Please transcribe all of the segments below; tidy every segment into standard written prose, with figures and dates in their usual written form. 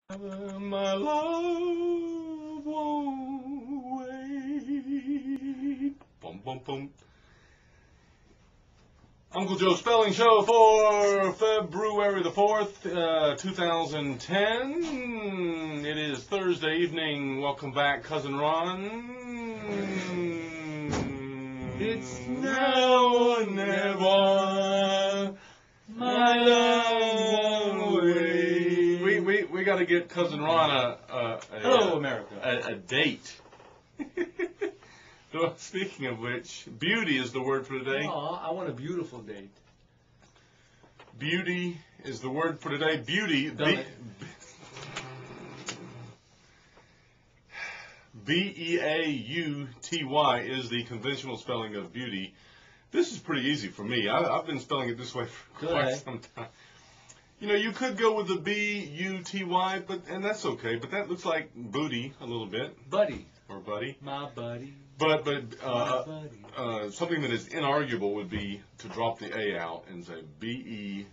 My love won't wait. Boom, boom, boom. Uncle Joe's Spelling Show for February the 4th, 2010. It is Thursday evening. Welcome back, Cousin Ron. It's now or never. My love won't wait. We got to get Cousin Ron Hello, America. a date. So, speaking of which, beauty is the word for today. Aw, I want a beautiful date. Beauty is the word for today. Beauty. B-E-A-U-T-Y is the conventional spelling of beauty. This is pretty easy for me. I've been spelling it this way for quite some time. You know, you could go with the B-U-T-Y, and that's okay. But that looks like booty a little bit. Buddy. Or buddy. My buddy. But buddy. something that is inarguable would be to drop the A out and say B-E-U-T-Y,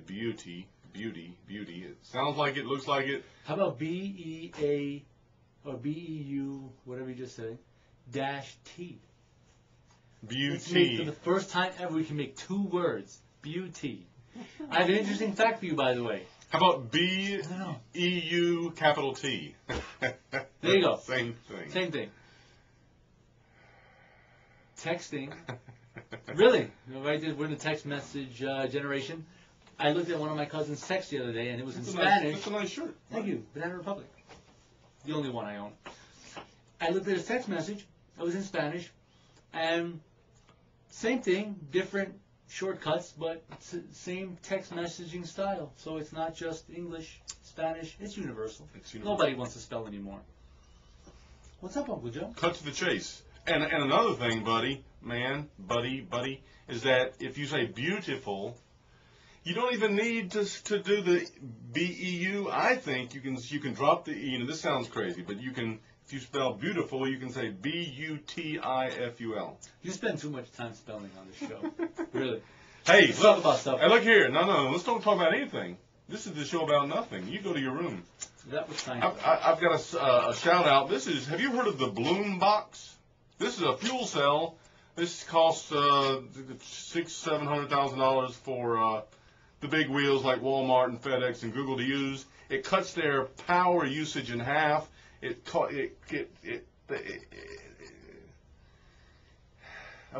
beauty, beauty, beauty. It sounds like it, looks like it. How about B-E-A or B-E-U, whatever you just said, dash T? Beauty. For the first time ever, we can make two words. Beauty. I have an interesting fact for you, by the way. How about B-E-U capital T? There you go. Same thing. Same thing. Texting. Really? Right there, we're in the text message generation. I looked at one of my cousin's texts the other day, and it was in Spanish. That's a nice shirt. Thank you. Banana Republic. The only one I own. I looked at his text message. It was in Spanish. And same thing, different shortcuts, but same text messaging style. So it's not just English, Spanish. It's universal. Nobody wants to spell anymore. What's up, Uncle Joe? Cut to the chase. And another thing, buddy, is that if you say beautiful, you don't even need to do the B-E-U. I think you can drop the E, and this sounds crazy, but you can, if you spell beautiful, you can say B-U-T-I-F-U-L. You spend too much time spelling on this show. Really. Hey, let's talk about stuff. Hey, look here. No, let's don't talk about anything. This is the show about nothing. You go to your room. That was fine. I've got a shout out. Have you heard of the Bloom box? This is a fuel cell. This costs $600,000-$700,000 for the big wheels like Walmart and FedEx and Google to use. It cuts their power usage in half. A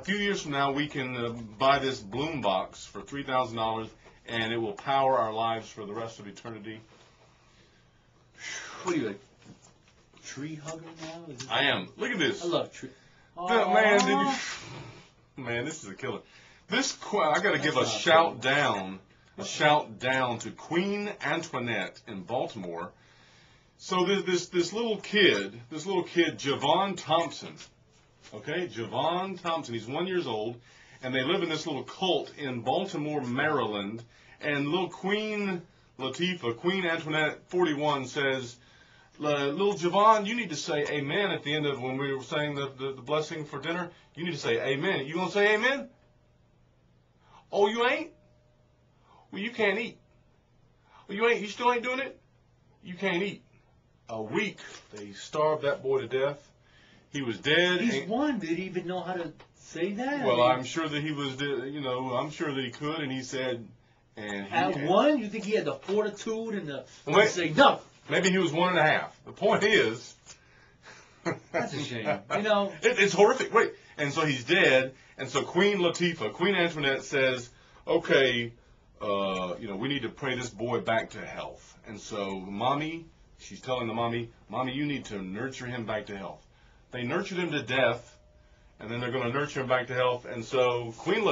few years from now, we can buy this Bloom box for $3,000, and it will power our lives for the rest of eternity. What are you, like, tree hugger now? I am. Look at this. I love tree. Man, this is a killer. I got to give a shout down to Queen Antoinette in Baltimore. So this little kid, Javon Thompson. Okay, Javon Thompson. He's 1 year old, and they live in this little cult in Baltimore, Maryland. And little Queen Latifah, Queen Antoinette 41 says, little Javon, you need to say amen at the end of when we were saying the blessing for dinner. You need to say amen. You gonna say amen? Oh, you ain't? Well, you can't eat. Well, you ain't. You still ain't doing it? You can't eat. A week they starved that boy to death. He was dead. He's one. Did he even know how to say that? Well, I'm sure that he was. I'm sure that he could, and he said. At one, you think he had the fortitude and to say no? Maybe he was 1.5. The point is, that's a shame. It's horrific. Wait, and so he's dead, and so Queen Antoinette says, okay, we need to pray this boy back to health. And so she's telling the mommy, you need to nurture him back to health. They nurtured him to death, and then they're going to nurture him back to health. And so Queen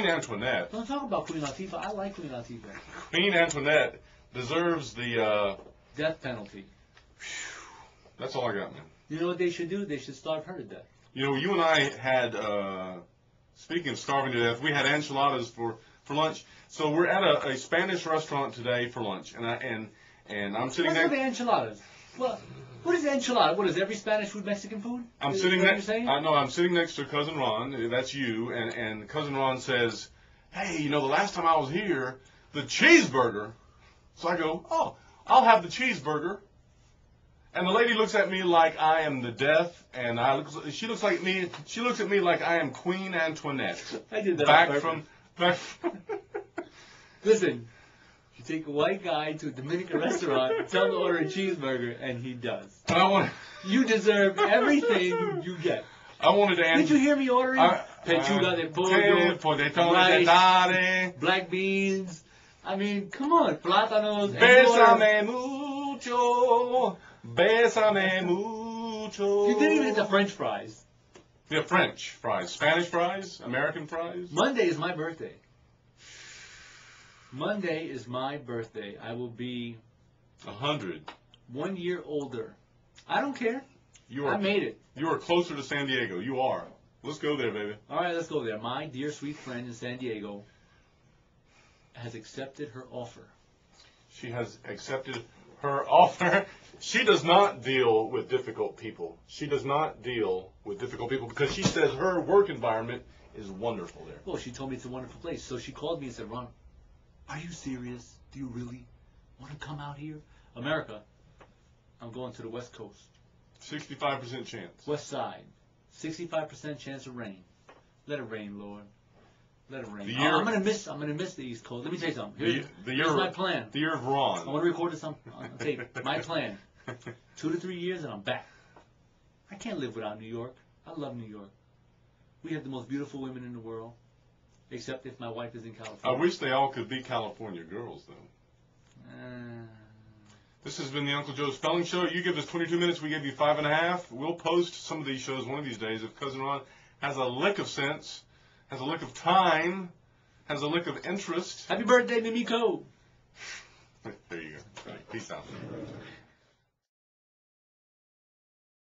Antoinette. Don't talk about Queen Latifah. I like Queen Latifah. Queen Antoinette deserves the death penalty. That's all I got, man. You know what they should do? They should starve her to death. You and I had, speaking of starving to death, we had enchiladas for lunch. So we're at a Spanish restaurant today for lunch, and I'm sitting there. What's with the enchiladas? Well, what is enchilada? What is every Spanish food Mexican food? I'm sitting next to Cousin Ron. That's you, and Cousin Ron says, "Hey, the last time I was here, the cheeseburger So I go, oh, I'll have the cheeseburger. And the lady looks at me like I am the death, and she looks at me like I am Queen Antoinette. I did that. Back from. Listen, you take a white guy to a Dominican restaurant, tell him to order a cheeseburger, and he does. You deserve everything you get. I wanted to answer. Did you hear me ordering? Pechuga de pollo, rice, black beans. I mean, come on, plátanos. Bésame mucho, bésame mucho. You didn't even hit the French fries. Yeah, French fries, Spanish fries, American fries. Monday is my birthday. Monday is my birthday. I will be 100. 1 year older. I don't care. I made it. You are closer to San Diego. You are. Let's go there, baby. All right, let's go there. My dear sweet friend in San Diego has accepted her offer. She has accepted her offer. She does not deal with difficult people. She does not deal with difficult people because she says her work environment is wonderful there. Well, she told me it's a wonderful place. So she called me and said, Ron, are you serious? Do you really want to come out here? America, I'm going to the West Coast. 65% chance. West side. 65% chance of rain. Let it rain, Lord. Let it rain. I'm gonna miss the East Coast. Let me tell you something. Here's my plan. The year of Ron. I want to record this on tape. My plan. 2 to 3 years and I'm back. I can't live without New York. I love New York. We have the most beautiful women in the world. Except if my wife is in California. I wish they all could be California girls, though. This has been the Uncle Joe Spelling Show. You give us 22 minutes, we give you 5.5. We'll post some of these shows one of these days if Cousin Ron has a lick of sense, has a lick of time, has a lick of interest. Happy birthday, Mimiko! There you go. Right. Peace out.